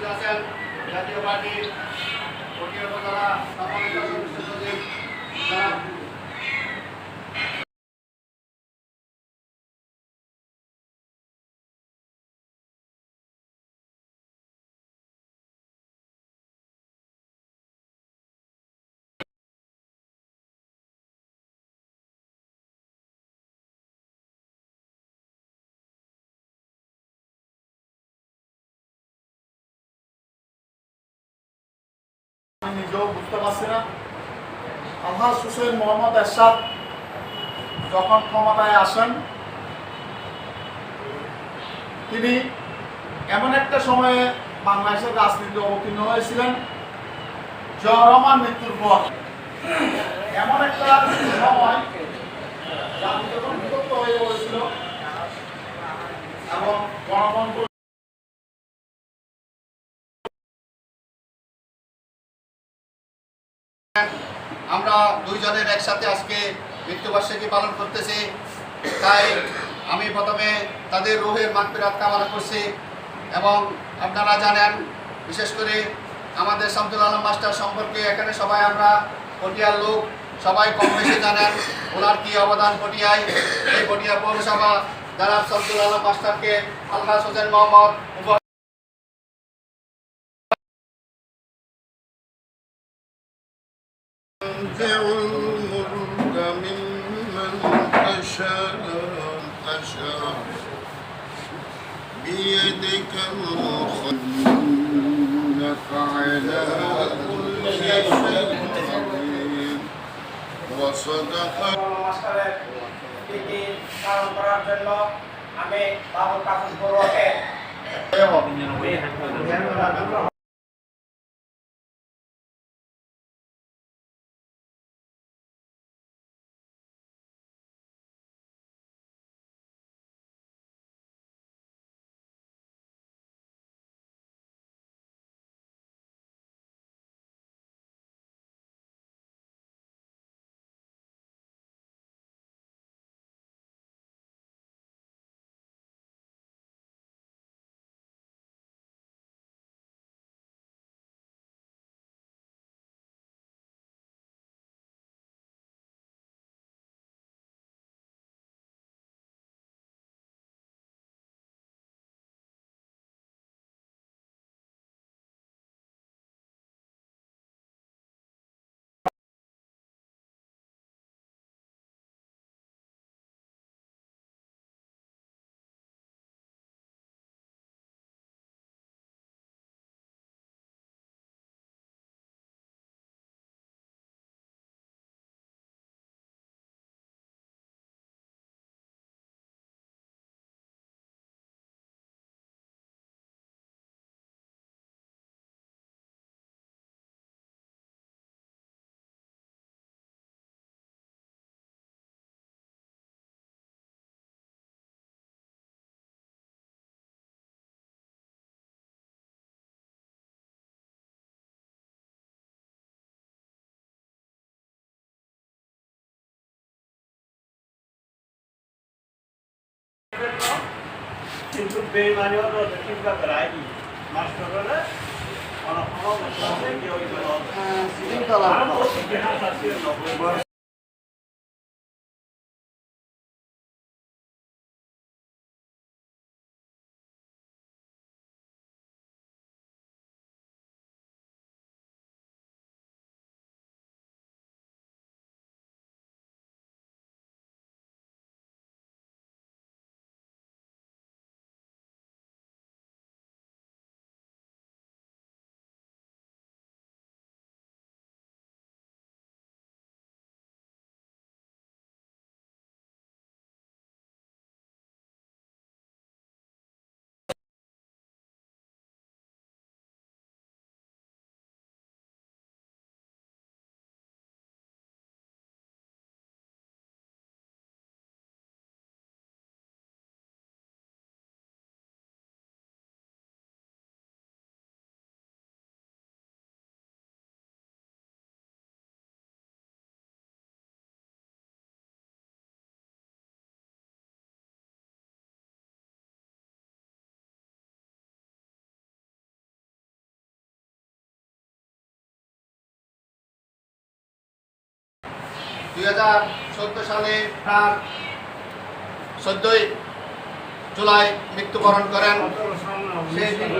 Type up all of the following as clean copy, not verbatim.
উপস্থিত আছেন জাতীয় পার্টির পটিয়া উপজেলা সম্মানিত সদস্য সচিব জনাব আমি নিজেও বুঝতে পারছি না। আলহাজ হুসেন মোহাম্মদ এরশাদ যখন ক্ষমতায় আসেন, তিনি এমন একটা সময়ে বাংলাদেশের রাজনীতি অবতীর্ণ হয়েছিলেন, জিয়াউর রহমান মৃত্যুর পর এমন একটা সময় জাতি যখন বিভক্ত হয়ে পড়েছিল এবং গণতন্ত্র আমরা দুইজনের একসাথে আজকে মৃত্যুবার্ষিকী পালন করতেছি। তাই আমি প্রথমে তাদের রুহের মাগফিরাত কামনা করছি এবং আপনারা জানেন, বিশেষ করে আমাদের শামসুল আলম মাস্টার সম্পর্কে এখানে সবাই আমরা পটিয়ার লোক সবাই কম বেশি জানেন ওনার কী অবদান পটিয়ায়। এই পটিয়া পৌরসভা জনাব শামসুল আলম মাস্টারকে আলহাজ হোসেন মোহাম্মদ الملك ممن تشاء بيدك الخير إنك على كل شيء قدير وصدق মাস্টারের নীতি পালন করার জন্য আমি বাবুল কাকুর পূর্বকে কিন্তু বেইমানিও তো চিন্তা করায়নি মাস্টাররা অনেক অনেক 2014 সালে তার 14ই জুলাই মৃত্যুবরণ করেন। সেই দিন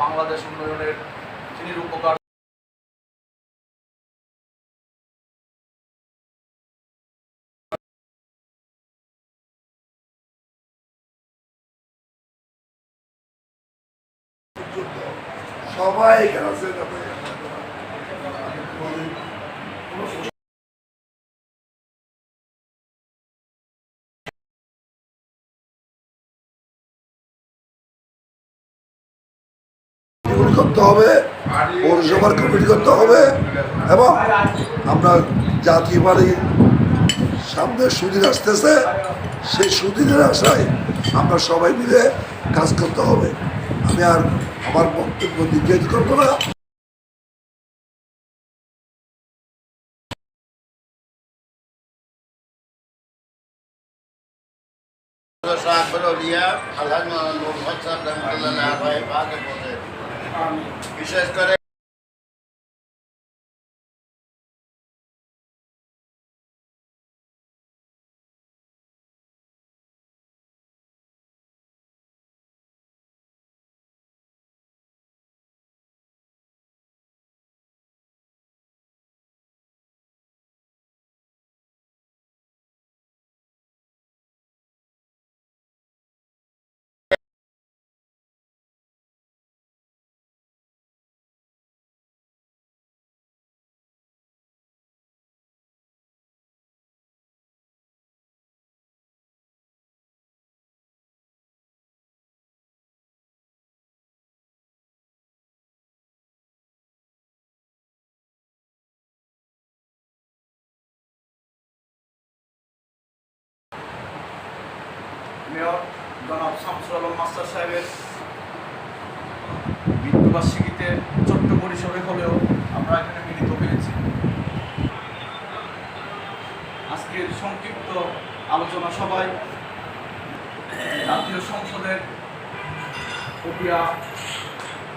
বাংলাদেশ উন্নয়নের যিনি রূপকার সবাই আছে করতে হবে, পৌরসভার কমিটি করতে হবে এবং আমরা জাতীয় বাড়ির সামনে সুদিন আসতেছে, সেই সুদিনের আশায় আমরা সবাই মিলে কাজ করতে হবে। আমি আর আমার বক্তব্য দীর্ঘায়িত করবো না। বিশেষ করে মেয়র জনাব শামসুল আলম মাস্টার সাহেবের মৃত্যুবার্ষিকীতে ছোট্ট পরিসরে হলেও আমরা এখানে মিলিত হয়েছি। আজকের সংক্ষিপ্ত আলোচনা সভায় জাতীয় সংসদের পটিয়া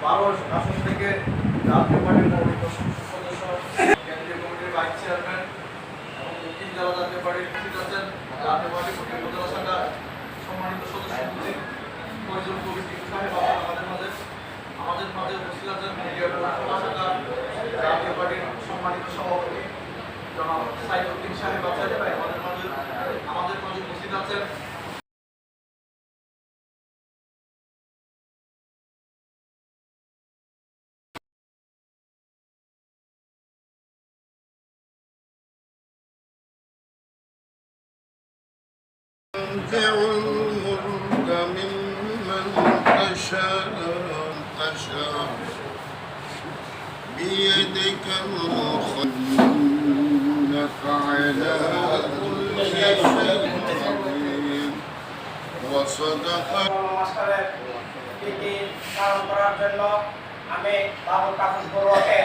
12 আসন থেকে জাতীয় পার্টির মনোনীত সংসদ সদস্য, কেন্দ্রীয় কমিটির ভাইস চেয়ারম্যান এবং দক্ষিণ জেলা জাতীয় পার্টির প্রেসিডেন্ট আছেন, জাতীয় পার্টির পটিয়া উপজেলা শাখা সম্মানিত সদস্য ফয়জুল কবির সাহেব আমাদের মাঝে উপস্থিত আছেন, মিডিয়া পৌরসভা শাখা জাতীয় পার্টির সম্মানিত সভাপতি জনাব সাইফুদ্দিন সাহেব আছেন, আমাদের মাঝে উপস্থিত আছেন تنزع الملك ممن تشاء بيدك الخير إنك على كل شيء قدير وصدق মাস্টারের তিথি পালন করার জন্য আমি বাবুল কাকুর পূর্বকে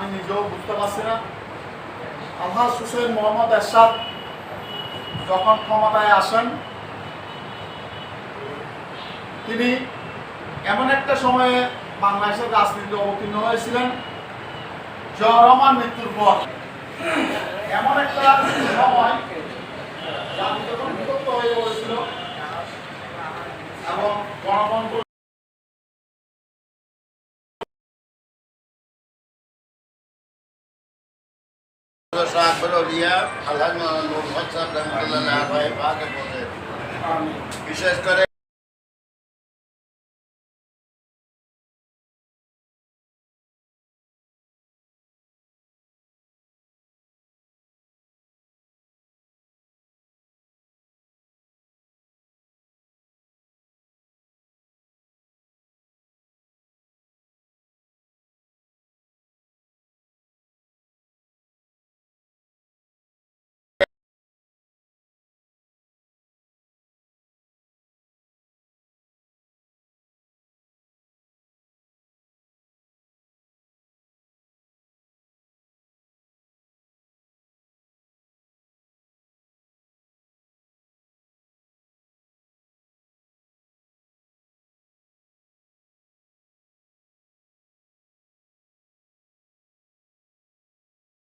আমি নিজেও বুঝতে পারছি না। আলহাজ হুসেন মোহাম্মদ এরশাদ যখন ক্ষমতায় আসেন, তিনি এমন একটা সময়ে বাংলাদেশের রাজনীতি অবতীর্ণ হয়েছিলেন, জিয়াউর রহমান মৃত্যুর পর এমন একটা সময় জাতি যখন বিভক্ত হয়ে পড়েছিল এবং গণতন্ত্র বিশেষ করে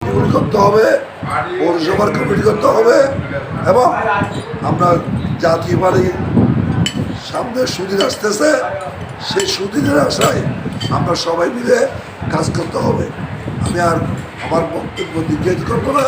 কমিটি করতে হবে, পৌরসভার কমিটি করতে হবে এবং আমরা জাতীয় বাড়ির সামনে সুদিন আসতেছে, সেই সুদিনের আশায় আমরা সবাই মিলে কাজ করতে হবে। আমি আর আমার বক্তব্য দীর্ঘায়িত করবো না।